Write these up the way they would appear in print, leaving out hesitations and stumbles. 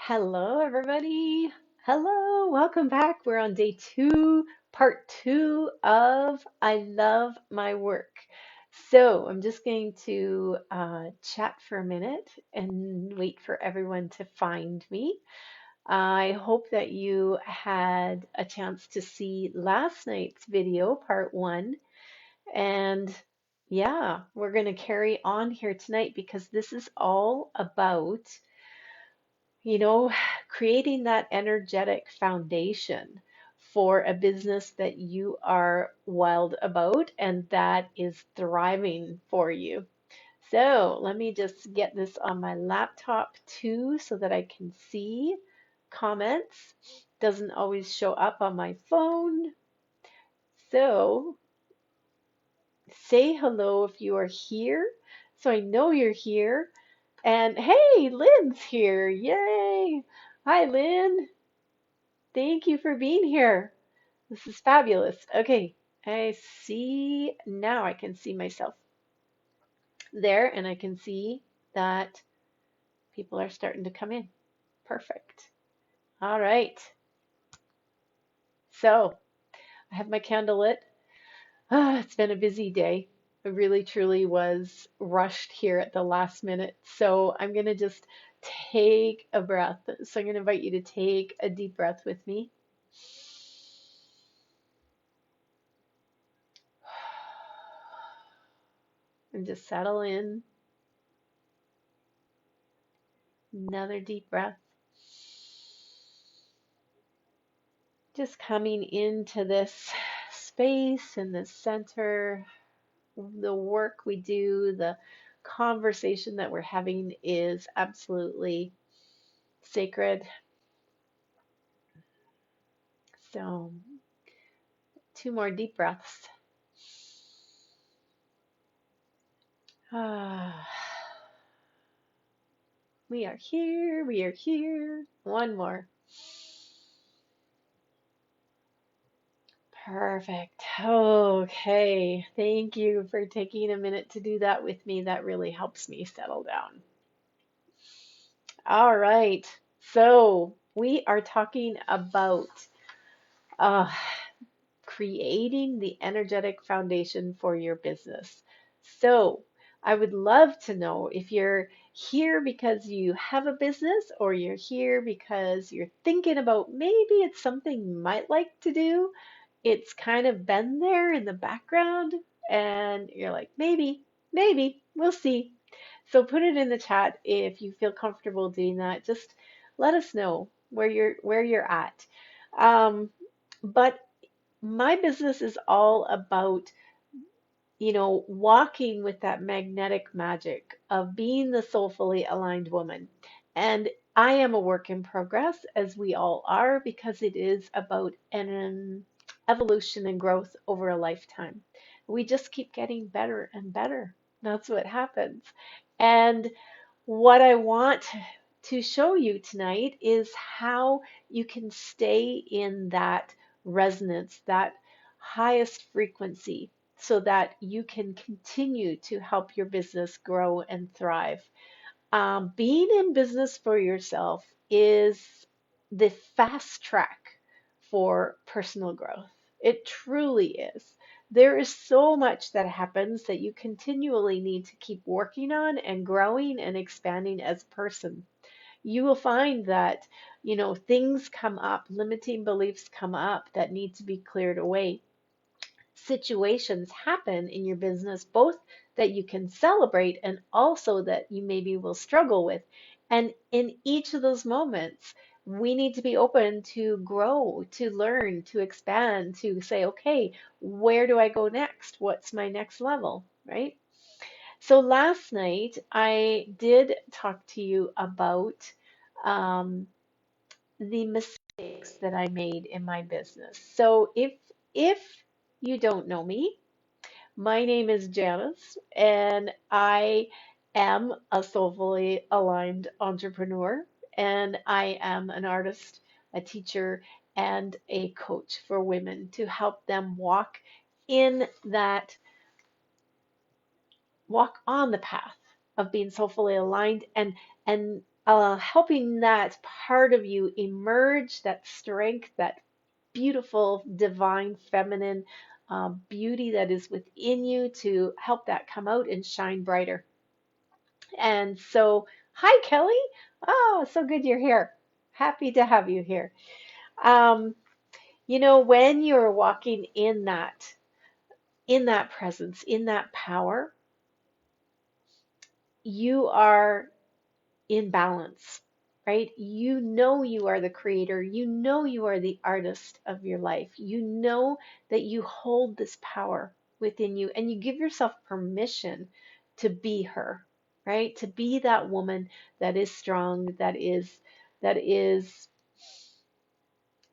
Hello, everybody. Hello, welcome back. We're on day two, part two of I Love My Work. So I'm just going to chat for a minute and wait for everyone to find me. I hope that you had a chance to see last night's video, part one. And yeah, we're going to carry on here tonight because this is all about you know, creating that energetic foundation for a business that you are wild about and that is thriving for you. So let me just get this on my laptop too so that I can see comments. Doesn't always show up on my phone. So say hello if you are here. So I know you're here. And hey, Lynn's here. Yay. Hi, Lynn. Thank you for being here. This is fabulous. Okay, I see now I can see myself there and I can see that people are starting to come in. Perfect. All right. So I have my candle lit. It's been a busy day. I really truly was rushed here at the last minute. So I'm going to just take a breath. So I'm going to invite you to take a deep breath with me. And just settle in. Another deep breath. Just coming into this space in this center. The work we do, the conversation that we're having is absolutely sacred. So, two more deep breaths. Ah, we are here, we are here. One more. Perfect. Okay. Thank you for taking a minute to do that with me. That really helps me settle down. All right. So we are talking about uh, creating the energetic foundation for your business. So I would love to know if you're here because you have a business or you're here because you're thinking about maybe it's something you might like to do. It's kind of been there in the background and you're like, maybe, we'll see. So put it in the chat if you feel comfortable doing that. Just let us know where you're at. Um, but my business is all about, walking with that magnetic magic of being the soulfully aligned woman. And I am a work in progress, as we all are, because it is about an evolution and growth over a lifetime. We just keep getting better and better. That's what happens. And what I want to show you tonight is how you can stay in that resonance, that highest frequency, so that you can continue to help your business grow and thrive. Being in business for yourself is the fast track for personal growth. It truly is. There is so much that happens that you continually need to keep working on and growing and expanding as a person. You will find that, things come up, limiting beliefs come up that need to be cleared away. Situations happen in your business, both that you can celebrate and also that you maybe will struggle with. And in each of those moments, we need to be open to grow, to learn, to expand, to say, okay, where do I go next? What's my next level, right? So last night, I did talk to you about um, the mistakes that I made in my business. So if you don't know me, my name is Janice, and I am a soulfully aligned entrepreneur, and I am an artist, a teacher, and a coach for women to help them in that walk on the path of being soulfully aligned and helping that part of you emerge, that strength, that beautiful, divine, feminine beauty that is within you to help that come out and shine brighter. And so, hi, Kelly. Oh, so good you're here. Happy to have you here. Um, when you're walking in that presence, in that power, you are in balance, right? You know you are the creator. You know you are the artist of your life. You know that you hold this power within you and you give yourself permission to be her, right? To be that woman that is strong, that is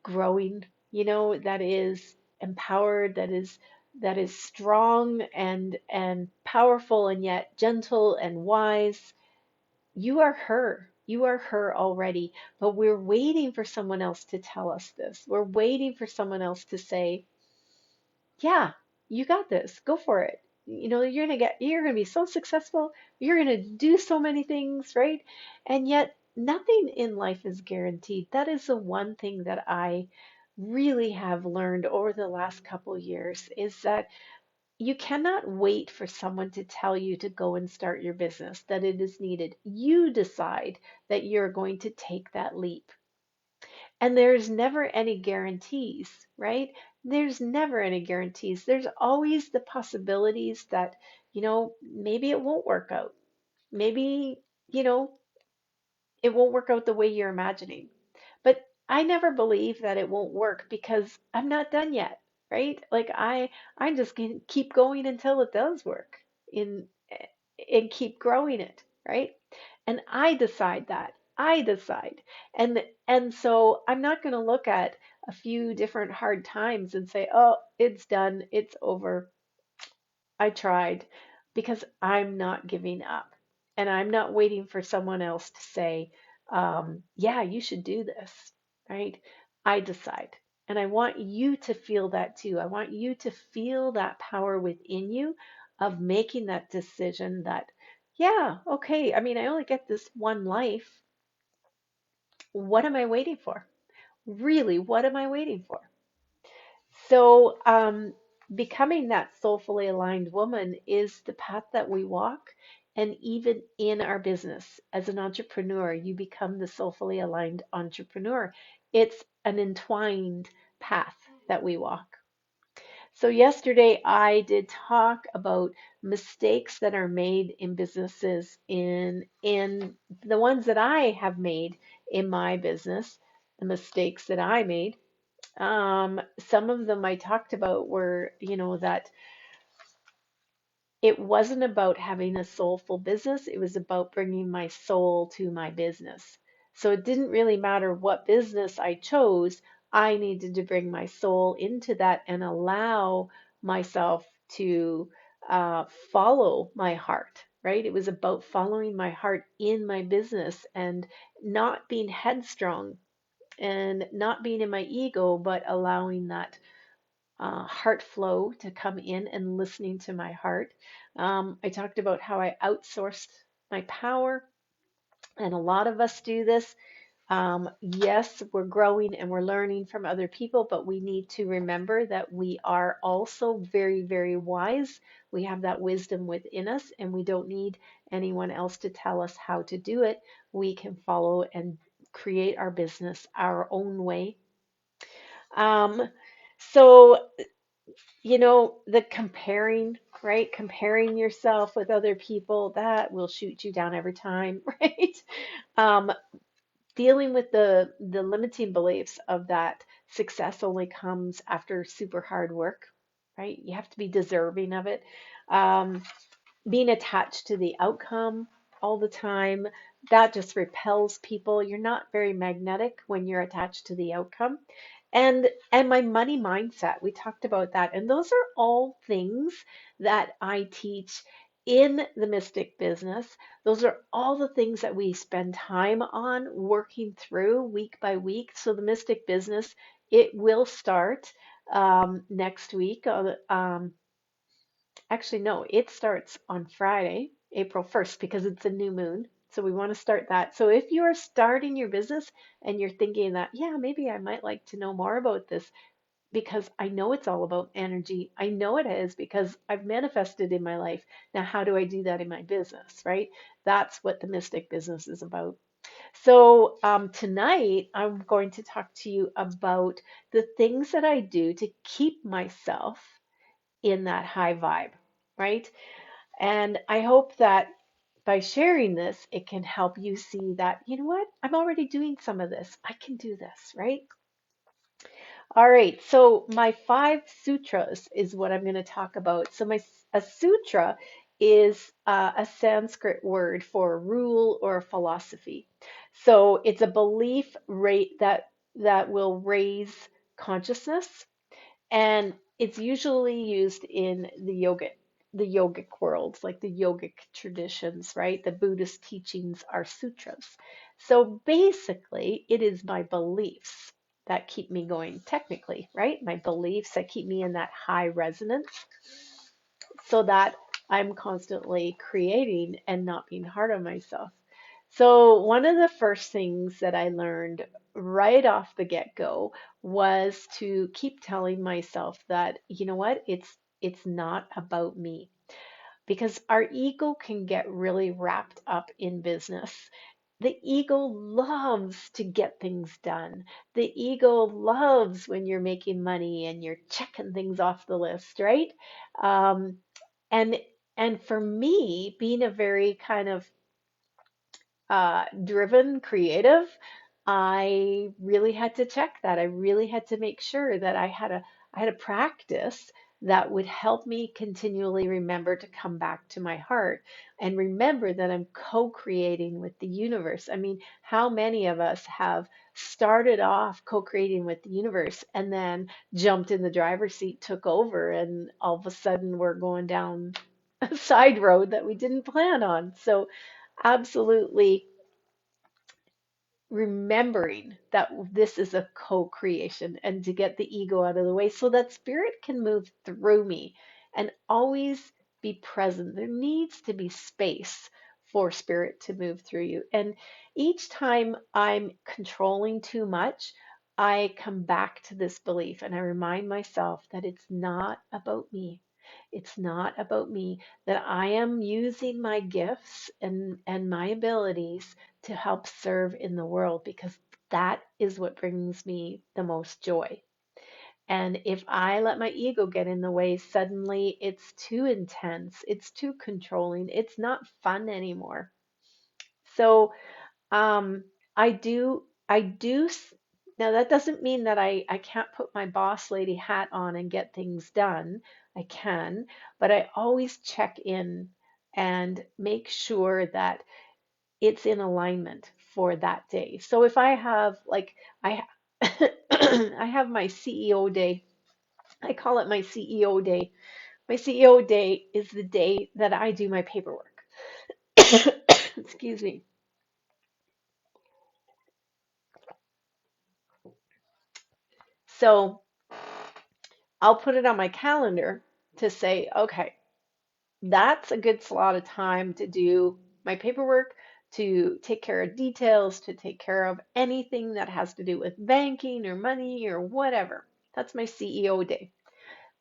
growing, that is empowered, that is strong and powerful and yet gentle and wise. You are her. You are her already. But we're waiting for someone else to tell us this. We're waiting for someone else to say, yeah, you got this. Go for it. You're gonna be so successful. You're gonna do so many things, right? And yet nothing in life is guaranteed. That is the one thing that I really have learned over the last couple years is that you cannot wait for someone to tell you to go and start your business, that it is needed. You decide that you're going to take that leap. And there's never any guarantees, right? There's never any guarantees. There's always the possibilities that, maybe it won't work out. Maybe, you know, it won't work out the way you're imagining. But I never believe that it won't work because I'm not done yet, right? Like I'm just gonna keep going until it does work in and keep growing it, right? And I decide that. I decide. And so I'm not going to look at a few different hard times and say, "Oh, it's done. It's over. I tried," because I'm not giving up. And I'm not waiting for someone else to say, yeah, you should do this, right? I decide. And I want you to feel that too. I want you to feel that power within you of making that decision that, yeah, okay, I mean, I only get this one life. What am I waiting for? Really, what am I waiting for? So, becoming that soulfully aligned woman is the path that we walk. And even in our business as an entrepreneur, you become the soulfully aligned entrepreneur. It's an entwined path that we walk. So, yesterday I did talk about mistakes that are made in businesses, in the ones that I have made in my business, the mistakes that I made. Some of them I talked about were, that it wasn't about having a soulful business, it was about bringing my soul to my business. So it didn't really matter what business I chose, I needed to bring my soul into that and allow myself to follow my heart, right? It was about following my heart in my business and not being headstrong and not being in my ego, but allowing that heart flow to come in and listening to my heart. I talked about how I outsourced my power, and a lot of us do this. Yes, we're growing and we're learning from other people, but we need to remember that we are also very, very wise. We have that wisdom within us, and we don't need anyone else to tell us how to do it. We can follow and create our business our own way. Um, so the comparing, right? Comparing yourself with other people, that will shoot you down every time, right? Um, Dealing with the limiting beliefs of that success only comes after super hard work, right? You have to be deserving of it. Um, Being attached to the outcome all the time, that just repels people. You're not very magnetic when you're attached to the outcome. And my money mindset, we talked about that. And those are all things that I teach in the Mystic business. Those are all the things that we spend time on working through week by week. So the Mystic business, it will start next week. Actually, no, it starts on Friday, April 1st, because it's a new moon. So we want to start that. So if you are starting your business and you're thinking that, yeah, maybe I might like to know more about this, because I know it's all about energy. I know it is because I've manifested in my life. Now, how do I do that in my business, right? That's what the Mystic Business is about. So, tonight I'm going to talk to you about the things that I do to keep myself in that high vibe, right? And I hope that by sharing this, it can help you see that, you know what? I'm already doing some of this. I can do this, right? All right, so my 5 sutras is what I'm going to talk about. So a sutra is a Sanskrit word for rule or philosophy. So it's a belief rate that will raise consciousness, and it's usually used in the yogic worlds, like the yogic traditions, right? The Buddhist teachings are sutras. So basically, it is my beliefs that keep me going technically, right? My beliefs that keep me in that high resonance so that I'm constantly creating and not being hard on myself. So, one of the first things that I learned right off the get-go was to keep telling myself that, you know what, it's not about me, because our ego can get really wrapped up in business. The ego loves to get things done. The ego loves when you're making money and you're checking things off the list, right? Um, and and for me, being a very kind of driven creative, I really had to check that. I really had to make sure that I had a practice that would help me continually remember to come back to my heart and remember that I'm co-creating with the universe. I mean, how many of us have started off co-creating with the universe and then jumped in the driver's seat, took over, and all of a sudden we're going down a side road that we didn't plan on. So absolutely remembering that this is a co-creation and to get the ego out of the way so that spirit can move through me and always be present. There needs to be space for spirit to move through you. And each time I'm controlling too much, I come back to this belief and I remind myself that it's not about me. It's not about me, that I am using my gifts and my abilities to help serve in the world, because that is what brings me the most joy. And if I let my ego get in the way, suddenly it's too intense, it's too controlling, it's not fun anymore. So um, I do. Now that doesn't mean that I can't put my boss lady hat on and get things done. I can, but I always check in and make sure that it's in alignment for that day. So if I have like I I have my CEO day. I call it my CEO day. My CEO day is the day that I do my paperwork. Excuse me. So I'll put it on my calendar to say, okay, that's a good slot of time to do my paperwork, to take care of details, to take care of anything that has to do with banking or money or whatever. That's my CEO day.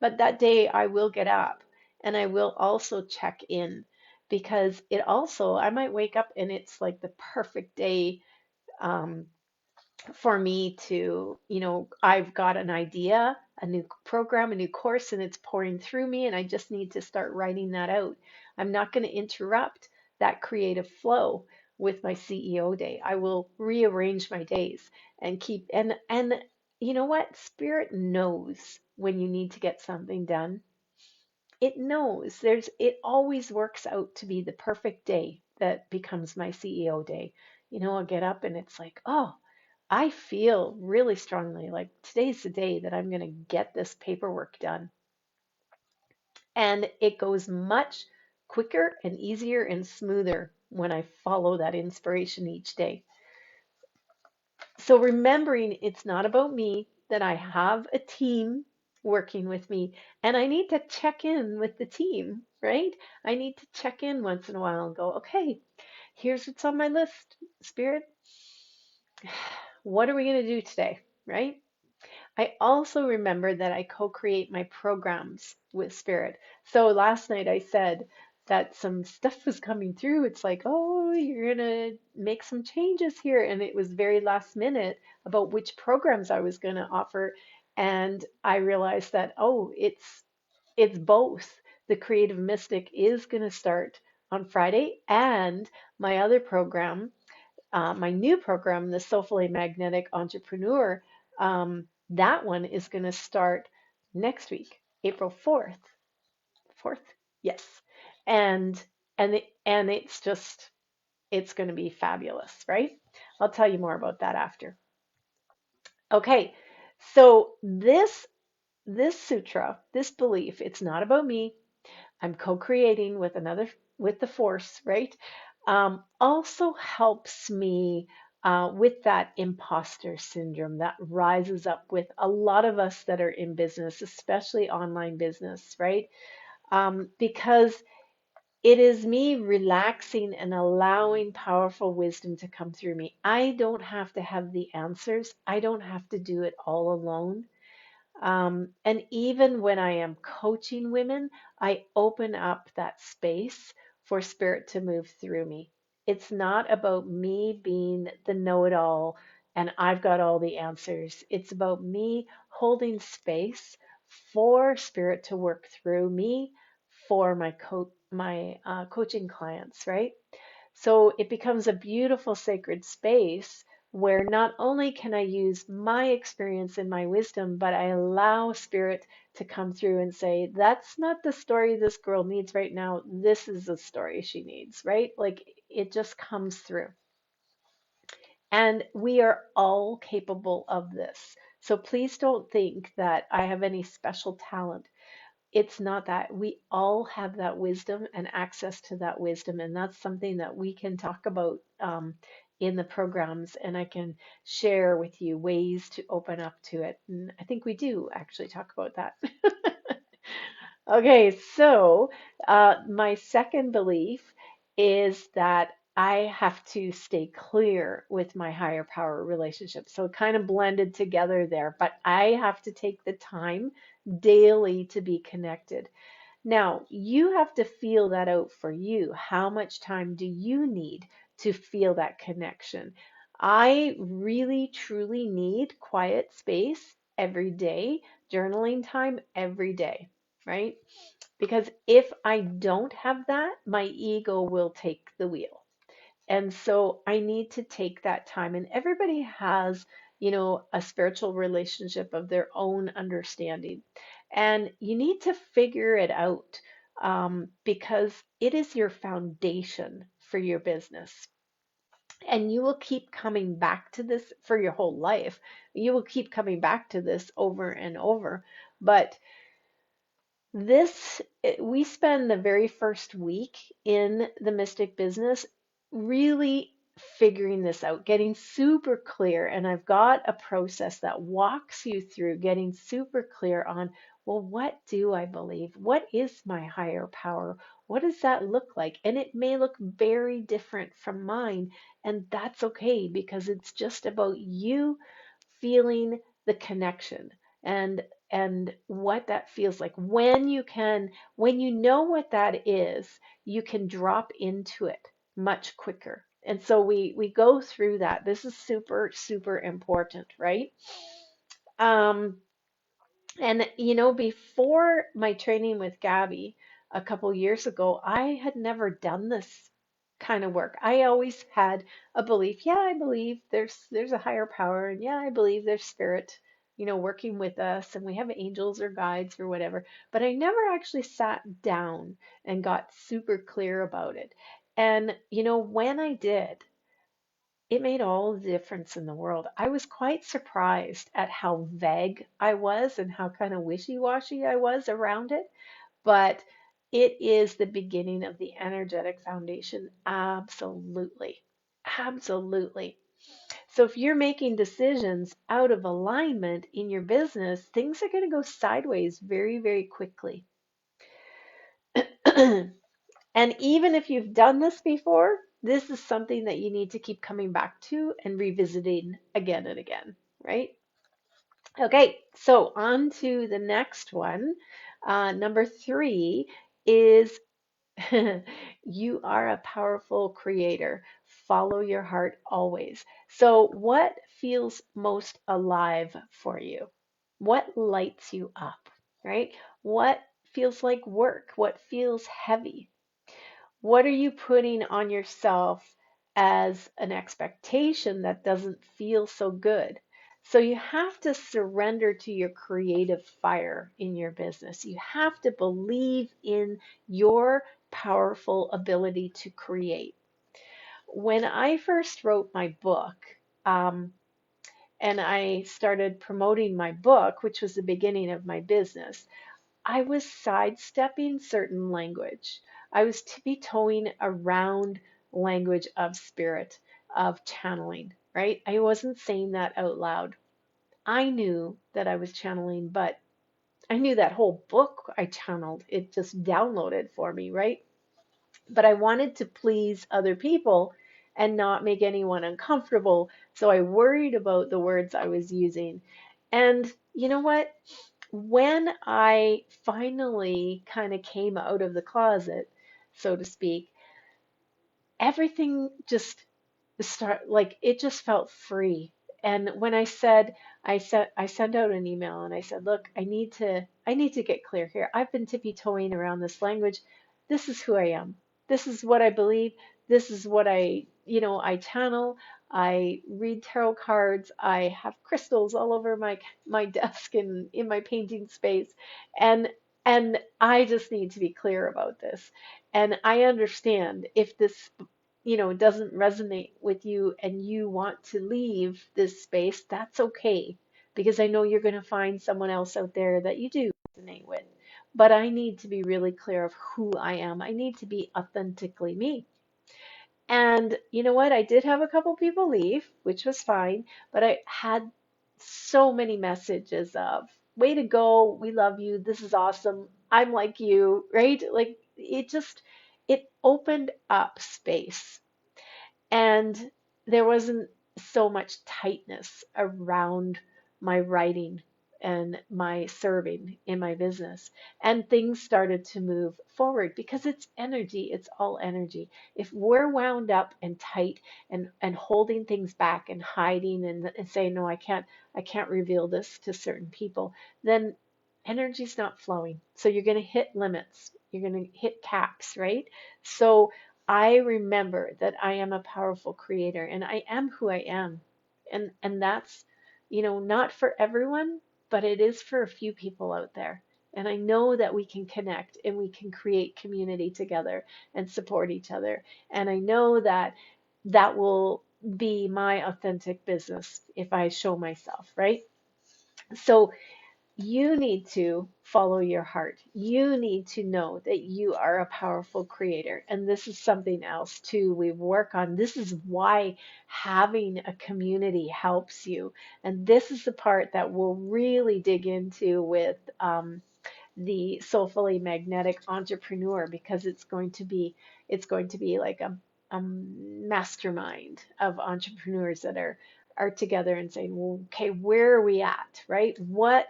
But that day I will get up and I will also check in, because it also, I might wake up and it's like the perfect day um, for me to, I've got an idea, a new program, a new course, and it's pouring through me, and I just need to start writing that out. I'm not going to interrupt that creative flow with my CEO day. I will rearrange my days and keep, and you know what? Spirit knows when you need to get something done. It knows it always works out to be the perfect day that becomes my CEO day. I'll get up and it's like, oh, I feel really strongly like today's the day that I'm going to get this paperwork done. And it goes much quicker and easier and smoother when I follow that inspiration each day. So remembering it's not about me, that I have a team working with me, and I need to check in with the team, right? I need to check in once in a while and go, okay, here's what's on my list, Spirit. What are we going to do today? Right? I also remember that I co-create my programs with Spirit. So last night I said that some stuff was coming through. It's like, oh, you're gonna make some changes here. And it was very last minute about which programs I was gonna offer. And I realized that, oh, it's both. The Creative Mystic is gonna start on Friday, and my other program, my new program, the Soulfully Magnetic Entrepreneur, that one is going to start next week, April 4th. 4th? Yes. And and it's going to be fabulous, right? I'll tell you more about that after. Okay. So this sutra, this belief, it's not about me. I'm co-creating with the force, right? Also helps me with that imposter syndrome that rises up with a lot of us that are in business, especially online business, right? Because it is me relaxing and allowing powerful wisdom to come through me. I don't have to have the answers. I don't have to do it all alone. And even when I am coaching women, I open up that space for spirit to move through me. It's not about me being the know it all and I've got all the answers. It's about me holding space for spirit to work through me for my coaching clients, right? So it becomes a beautiful sacred space where not only can I use my experience and my wisdom, but I allow spirit to come through and say, that's not the story this girl needs right now. This is the story she needs, right? Like it just comes through. And we are all capable of this. So please don't think that I have any special talent. It's not that. We all have that wisdom and access to that wisdom, and that's something that we can talk about in the programs, and I can share with you ways to open up to it. And I think we do actually talk about that. Okay, so my second belief is that I have to stay clear with my higher power relationship. So kind of blended together there, but I have to take the time daily to be connected. Now, you have to feel that out for you. How much time do you need to feel that connection? I really, truly need quiet space every day, journaling time every day, right? Because if I don't have that, my ego will take the wheel. And so I need to take that time. And everybody has, a spiritual relationship of their own understanding. And you need to figure it out because it is your foundation for your business. And you will keep coming back to this for your whole life. You will keep coming back to this over and over. But we spend the very first week in the Mystic business really figuring this out, getting super clear. And I've got a process that walks you through getting super clear on, well, what do I believe? What is my higher power? What does that look like? And it may look very different from mine. And that's okay because it's just about you feeling the connection and what that feels like. When you know what that is, you can drop into it much quicker. And so we go through that. This is super, super important, right? Um, and before my training with Gabby a couple years ago, I had never done this kind of work. I always had a belief, yeah, I believe there's a higher power, and yeah, I believe there's spirit, working with us, and we have angels or guides or whatever. But I never actually sat down and got super clear about it. And when I did, it made all the difference in the world. I was quite surprised at how vague I was and how kind of wishy-washy I was around it, but it is the beginning of the energetic foundation. Absolutely. Absolutely. So if you're making decisions out of alignment in your business, things are going to go sideways very, very quickly. And even if you've done this before, This is something that you need to keep coming back to and revisiting again and again, right? Okay, so on to the next one. Number three is you are a powerful creator. Follow your heart always. So, what feels most alive for you? What lights you up, right? What feels like work? What feels heavy? What are you putting on yourself as an expectation that doesn't feel so good? So you have to surrender to your creative fire in your business. You have to believe in your powerful ability to create. When I first wrote my book, um, and I started promoting my book, which was the beginning of my business, I was sidestepping certain language. I was tiptoeing around language of spirit, of channeling, right? I wasn't saying that out loud. I knew that I was channeling, but I knew that whole book I channeled. It just downloaded for me, right? But I wanted to please other people and not make anyone uncomfortable. So I worried about the words I was using. And you know what? When I finally kind of came out of the closet, so to speak, everything just it just felt free. And when I sent out an email and I said, look, I need to get clear here. I've been tippy-toeing around this language. This is who I am. This is what I believe. This is what I channel. I read tarot cards. I have crystals all over my desk and in my painting space. And I just need to be clear about this. And I understand if this doesn't resonate with you and you want to leave this space, that's okay. Because I know you're going to find someone else out there that you do resonate with. But I need to be really clear of who I am. I need to be authentically me. And you know what? I did have a couple people leave, which was fine, but I had so many messages of, way to go, we love you, this is awesome, I'm like you, right? Like it opened up space and there wasn't so much tightness around my writing and my serving in my business. And things started to move forward because it's energy, it's all energy. If we're wound up and tight and holding things back and hiding and saying, no, I can't reveal this to certain people, then energy's not flowing. So you're going to hit limits. You're going to hit caps, right? So I remember that I am a powerful creator and I am who I am. And that's, not for everyone, but it is for a few people out there. And I know that we can connect and we can create community together and support each other. And I know that that will be my authentic business if I show myself, right? So you need to follow your heart. You need to know that you are a powerful creator. And this is something else too we work on. This is why having a community helps you. And this is the part that we'll really dig into with the Soulfully Magnetic Entrepreneur because it's going to be like a mastermind of entrepreneurs that are together and saying, well, okay, where are we at, right? What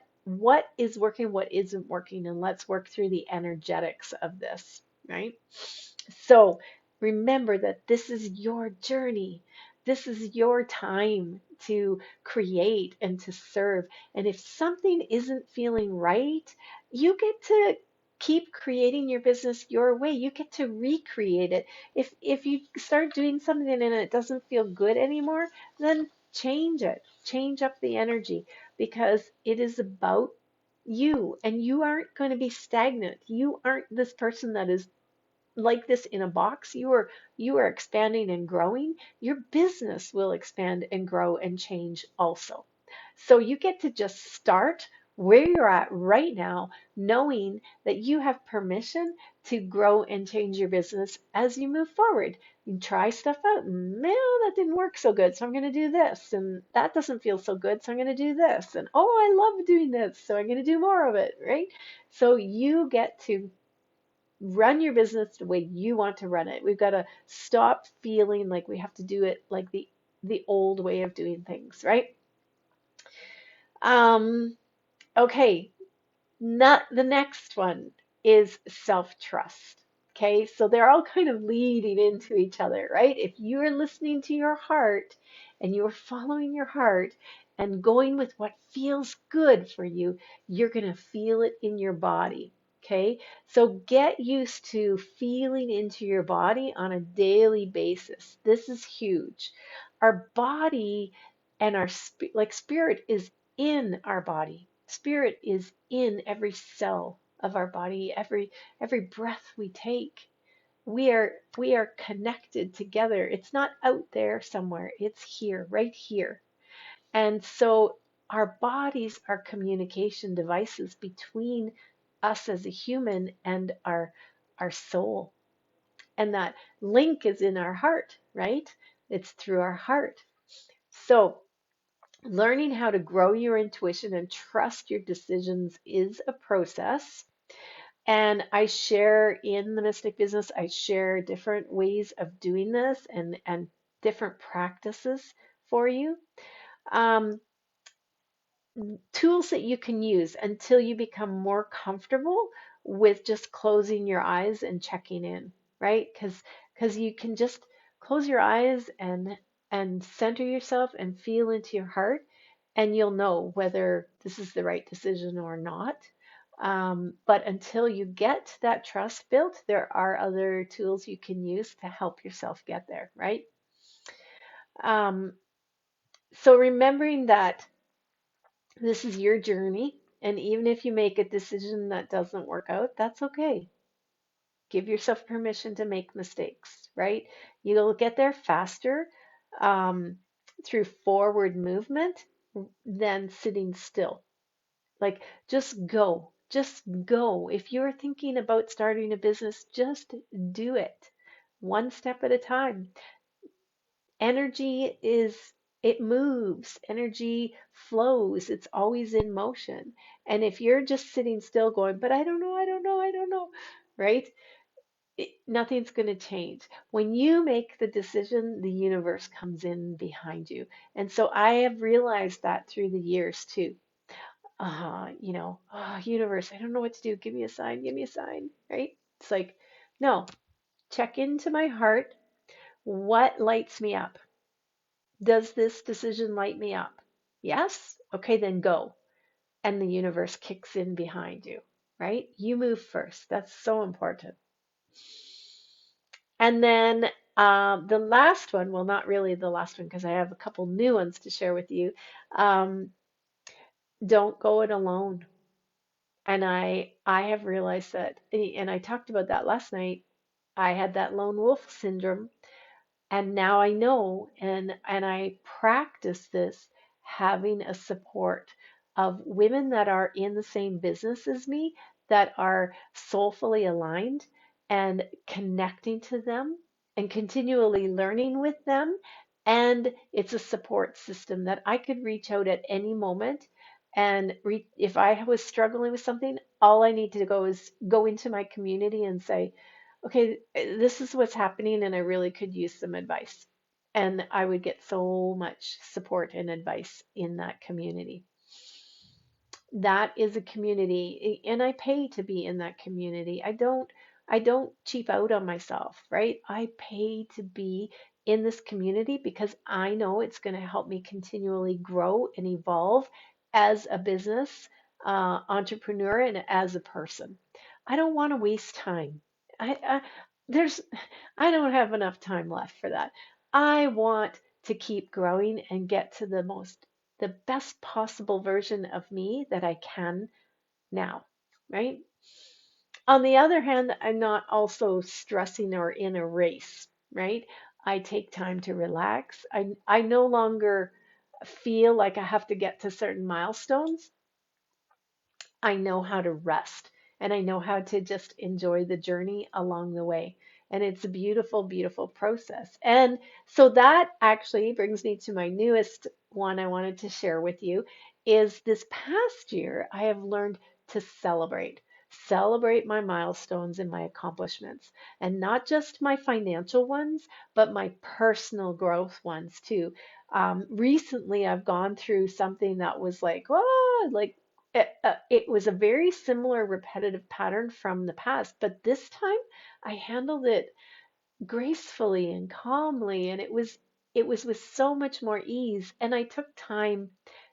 is working, what isn't working, and let's work through the energetics of this, right? So remember that this is your journey. This is your time to create and to serve. And if something isn't feeling right, you get to keep creating your business your way. You get to recreate it. If you start doing something and it doesn't feel good anymore, then change it. Change up the energy because it is about you and you aren't going to be stagnant. You aren't this person that is like this in a box. You are expanding and growing. Your business will expand and grow and change also. So you get to just start where you're at right now, knowing that you have permission to grow and change your business as you move forward. You try stuff out. Man, that didn't work so good, so I'm going to do this. And that doesn't feel so good, so I'm going to do this. And oh, I love doing this, so I'm going to do more of it, right? So you get to run your business the way you want to run it. We've got to stop feeling like we have to do it like the old way of doing things, right? Um, okay, not the next one is self-trust. Okay, so they're all kind of leading into each other, right? If you're listening to your heart and you're following your heart and going with what feels good for you, you're going to feel it in your body. Okay, so get used to feeling into your body on a daily basis. This is huge. Our body and our spirit is in our body. Spirit is in every cell of our body, every breath we take. We are connected together. It's not out there somewhere. It's here, right here. And so our bodies are communication devices between us as a human and our soul. And that link is in our heart, right? It's through our heart. So learning how to grow your intuition and trust your decisions is a process. And I share in the Mystic Business, I share different ways of doing this and different practices for you. Um, Tools that you can use until you become more comfortable with just closing your eyes and checking in, right? Because you can just close your eyes and center yourself and feel into your heart, and you'll know whether this is the right decision or not. But until you get that trust built, there are other tools you can use to help yourself get there, right? Um, so remembering that this is your journey, and even if you make a decision that doesn't work out, that's okay. Give yourself permission to make mistakes, right? You'll get there faster um, through forward movement than sitting still. Like, just go. Just go. If you're thinking about starting a business, just do it one step at a time. Energy is, it moves, energy flows, it's always in motion. And if you're just sitting still going, but I don't know, I don't know, I don't know, right? Nothing's going to change. When you make the decision, the universe comes in behind you. And so I have realized that through the years too. Universe, I don't know what to do. Give me a sign, right? It's like, no, check into my heart. What lights me up? Does this decision light me up? Yes? Okay, then go. And the universe kicks in behind you, right? You move first. That's so important. And then the last one, well, not really the last one because I have a couple new ones to share with you. Um, don't go it alone. And I have realized that, and I talked about that last night. I had that lone wolf syndrome. And now I know, and I practice this, having a support of women that are in the same business as me, that are soulfully aligned, and connecting to them and continually learning with them. And it's a support system that I could reach out at any moment. And if I was struggling with something, all I need to go is go into my community and say, okay, this is what's happening, and I really could use some advice. And I would get so much support and advice in that community. That is a community, and I pay to be in that community. I don't cheap out on myself, right? I pay to be in this community because I know it's going to help me continually grow and evolve as a business entrepreneur and as a person. I don't want to waste time. I there's I don't have enough time left for that. I want to keep growing and get to the best possible version of me that I can now, right? On the other hand, I'm not also stressing or in a race, right? I take time to relax. I no longer feel like I have to get to certain milestones. I know how to rest, and I know how to just enjoy the journey along the way. And it's a beautiful, beautiful process. And so that actually brings me to my newest one I wanted to share with you is this past year, I have learned to celebrate. celebrate my milestones and my accomplishments, and not just my financial ones, but my personal growth ones too. Recently, I've gone through something that was like, oh, like it was a very similar repetitive pattern from the past, but this time I handled it gracefully and calmly, and it was with so much more ease, and I took time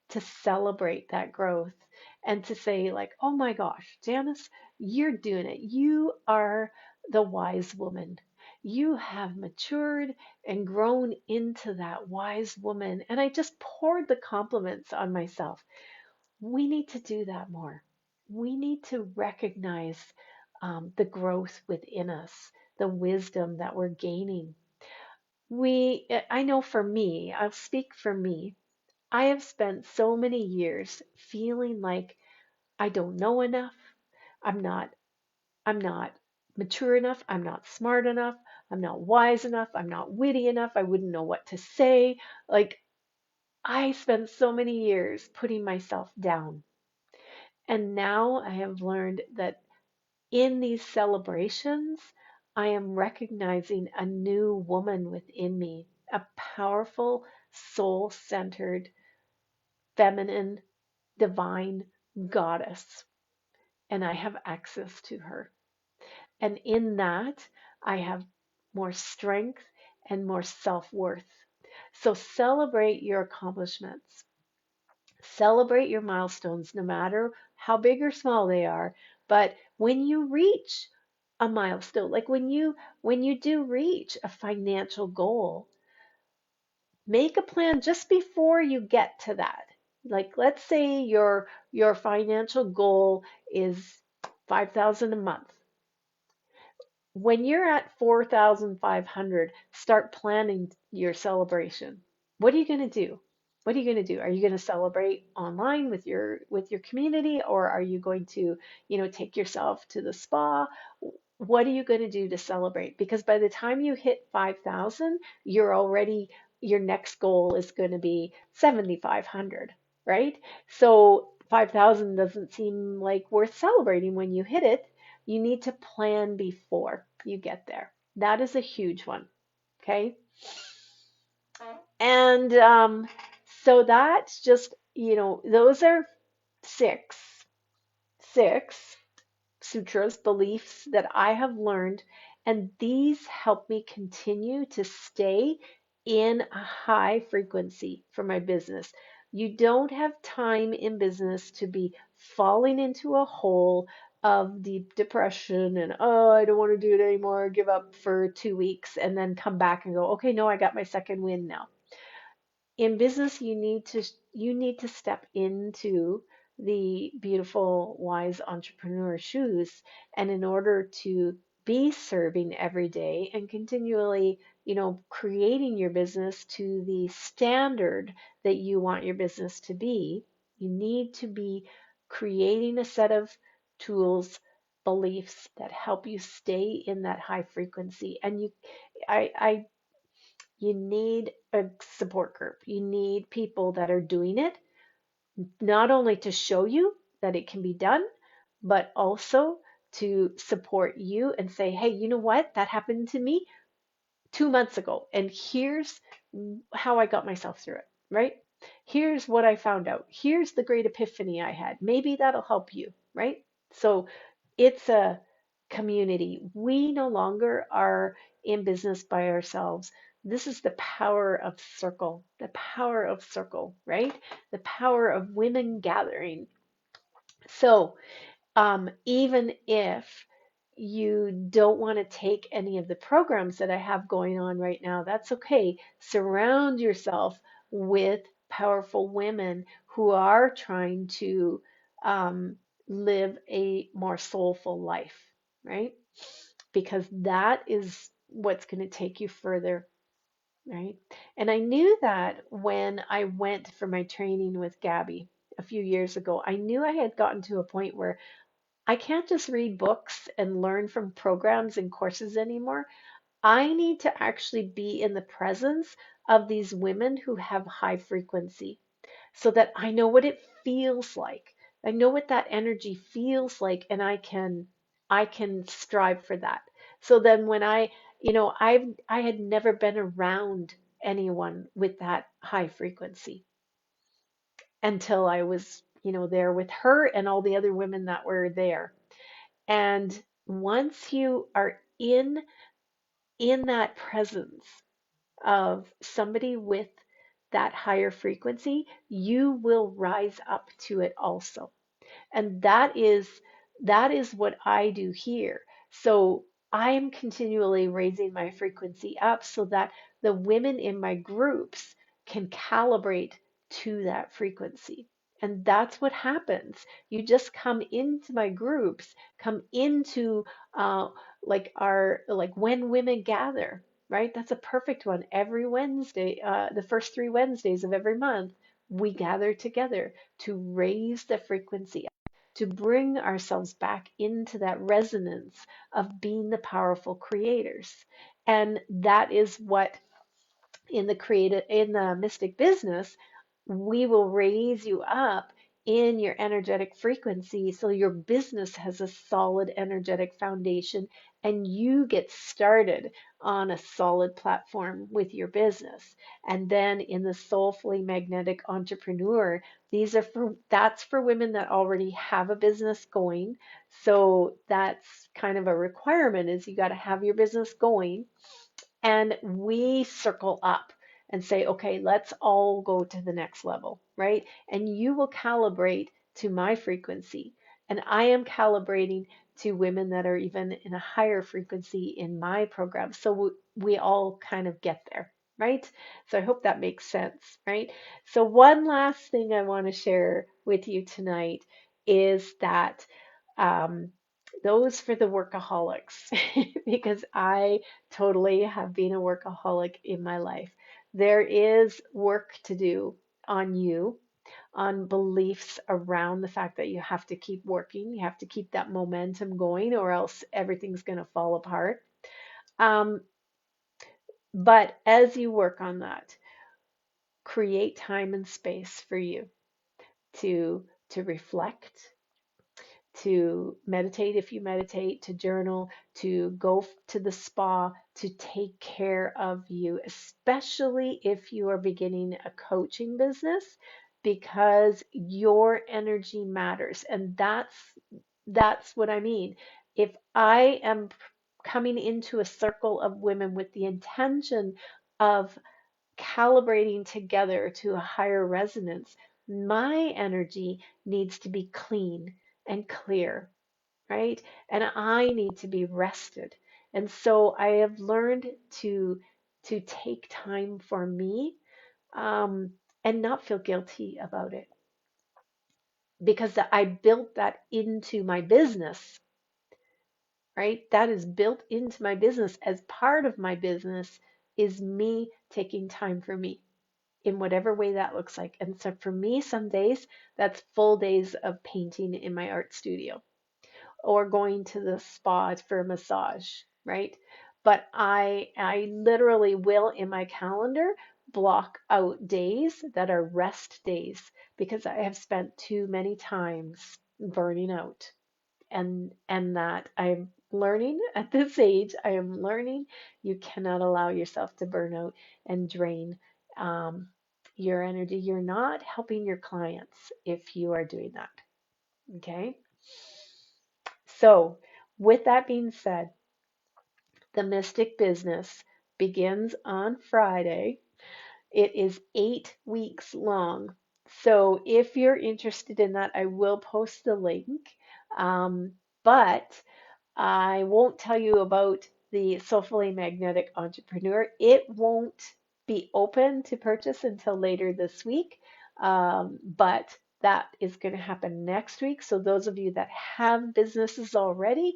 to celebrate that growth and to say like, oh my gosh, Janice, you're doing it. You are the wise woman. You have matured and grown into that wise woman. And I just poured the compliments on myself. We need to do that more. We need to recognize the growth within us, the wisdom that we're gaining. I know for me, I'll speak for me. I have spent so many years feeling like I don't know enough. I'm not, I'm not mature enough. I'm not smart enough. I'm not wise enough. I'm not witty enough. I wouldn't know what to say. Like I spent so many years putting myself down. And now I have learned that in these celebrations, I am recognizing a new woman within me, a powerful, soul centered, feminine, divine goddess. And I have access to her. And in that, I have more strength and more self worth. So celebrate your accomplishments. Celebrate your milestones, no matter how big or small they are. But when you reach a milestone, like when you do reach a financial goal, make a plan just before you get to that. Like let's say your financial goal is 5,000 a month. When you're at 4,500, start planning your celebration. What are you going to do? What are you going to do? Are you going to celebrate online with your community, or are you going to, take yourself to the spa? What are you going to do to celebrate? Because by the time you hit 5,000, your next goal is going to be 7,500, right? So 5,000 doesn't seem like worth celebrating when you hit it. You need to plan before you get there. That is a huge one. Okay. And so that's just, those are six, six sutras, beliefs that I have learned, and these help me continue to stay in a high frequency for my business. You don't have time in business to be falling into a hole of deep depression and, oh, I don't want to do it anymore, give up for 2 weeks, and then come back and go, okay, no, I got my second win now. In business, you need to step into the beautiful wise entrepreneur shoes, and in order to be serving every day and continually, creating your business to the standard that you want your business to be, you need to be creating a set of tools, beliefs that help you stay in that high frequency. And I you need a support group. You need people that are doing it, not only to show you that it can be done, but also to support you and say, hey, you know what? That happened to me 2 months ago. And here's how I got myself through it, right? Here's what I found out. Here's the great epiphany I had. Maybe that'll help you, right? So it's a community. We no longer are in business by ourselves. This is the power of circle, right? The power of women gathering. So even if you don't want to take any of the programs that I have going on right now, that's okay. Surround yourself with powerful women who are trying to um, live a more soulful life, right? Because that is what's going to take you further, right? And I knew that when I went for my training with Gabby a few years ago. I knew I had gotten to a point where I can't just read books and learn from programs and courses anymore. I need to actually be in the presence of these women who have high frequency so that I know what it feels like. I know what that energy feels like, and I can strive for that. So then when I had never been around anyone with that high frequency until I was, there with her and all the other women that were there. And once you are in that presence of somebody with that higher frequency, you will rise up to it also. And that is what I do here. So I am continually raising my frequency up so that the women in my groups can calibrate to that frequency. And that's what happens. You just come into my groups, come into uh, like when women gather, right? That's a perfect one. Every Wednesday, the first 3 Wednesdays of every month, we gather together to raise the frequency, to bring ourselves back into that resonance of being the powerful creators. And that is what in the mystic business, we will raise you up in your energetic frequency so your business has a solid energetic foundation and you get started on a solid platform with your business. And then in the Soulfully Magnetic Entrepreneur, that's for women that already have a business going. So that's kind of a requirement, is you got to have your business going, and we circle up and say, okay, let's all go to the next level, right? And you will calibrate to my frequency. And I am calibrating to women that are even in a higher frequency in my program. So we all kind of get there, right? So I hope that makes sense, right? So one last thing I want to share with you tonight is that um, those for the workaholics, because I totally have been a workaholic in my life. There is work to do on you, on beliefs around the fact that you have to keep working, you have to keep that momentum going, or else everything's going to fall apart. Um, but as you work on that, create time and space for you to reflect, to meditate if you meditate, to journal, to go to the spa, to take care of you, especially if you are beginning a coaching business, because your energy matters. And that's what I mean. If I am coming into a circle of women with the intention of calibrating together to a higher resonance, my energy needs to be clean and clear, right? And I need to be rested. And so I have learned to take time for me, um, and not feel guilty about it, because I built that into my business, right? That is built into my business. As part of my business is me taking time for me, in whatever way that looks like. And so for me, some days that's full days of painting in my art studio, or going to the spa for a massage, right? But I literally will in my calendar block out days that are rest days, because I have spent too many times burning out. And that I'm learning at this age, I am learning you cannot allow yourself to burn out and drain um, your energy. You're not helping your clients if you are doing that. Okay. So, with that being said, the Mystic Business begins on Friday. It is 8 weeks long. So, if you're interested in that, I will post the link. But I won't tell you about the Soulfully Magnetic Entrepreneur. It won't be open to purchase until later this week, but that is going to happen next week. So those of you that have businesses already,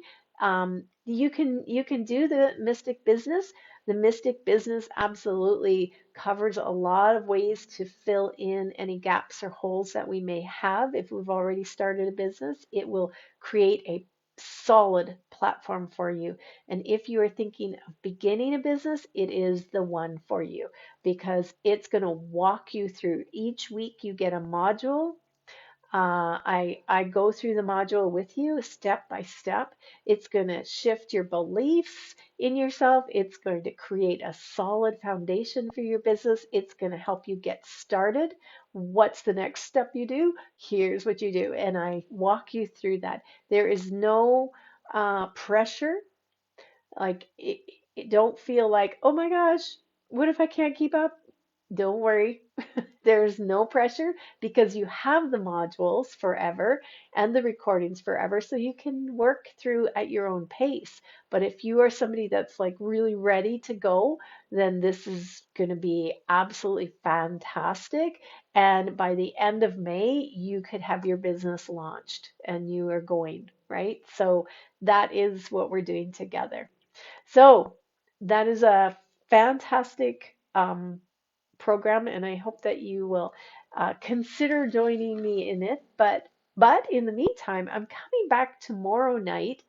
you can do the Mystic Business. The Mystic Business absolutely covers a lot of ways to fill in any gaps or holes that we may have. If we've already started a business, it will create a solid platform for you. And if you are thinking of beginning a business, it is the one for you, because it's going to walk you through. Each week you get a module, I go through the module with you step by step. It's going to shift your beliefs in yourself. It's going to create a solid foundation for your business. It's going to help you get started. What's the next step you do? Here's what you do. And I walk you through that. There is no pressure. Like, don't feel like, oh my gosh, what if I can't keep up? Don't worry. There's no pressure because you have the modules forever and the recordings forever, so you can work through at your own pace. But if you are somebody that's like really ready to go, then this is going to be absolutely fantastic. And by the end of May, you could have your business launched and you are going, right? So that is what we're doing together. So that is a fantastic program, and I hope that you will consider joining me in it. But in the meantime, I'm coming back tomorrow night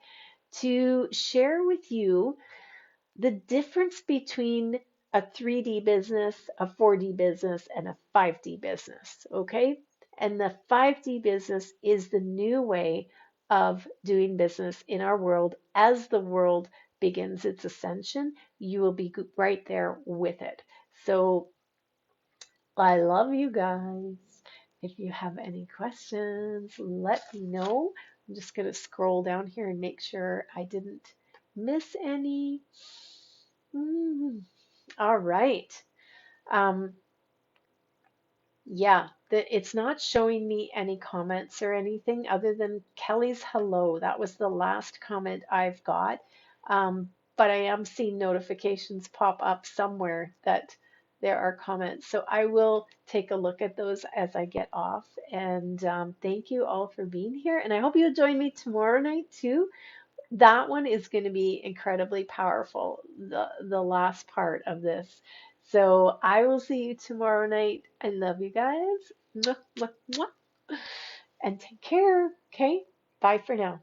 to share with you the difference between a 3D business, a 4D business, and a 5D business. Okay, and the 5D business is the new way of doing business in our world. As the world begins its ascension, you will be right there with it. So I love you guys. If you have any questions, let me know. I'm just going to scroll down here and make sure I didn't miss any. All right. Um, yeah, it's not showing me any comments or anything other than Kelly's hello. That was the last comment I've got. But I am seeing notifications pop up somewhere that there are comments. So I will take a look at those as I get off. And thank you all for being here. And I hope you'll join me tomorrow night too. That one is going to be incredibly powerful, the last part of this. So I will see you tomorrow night. I love you guys. Mwah, mwah, mwah. And take care. Okay? Bye for now.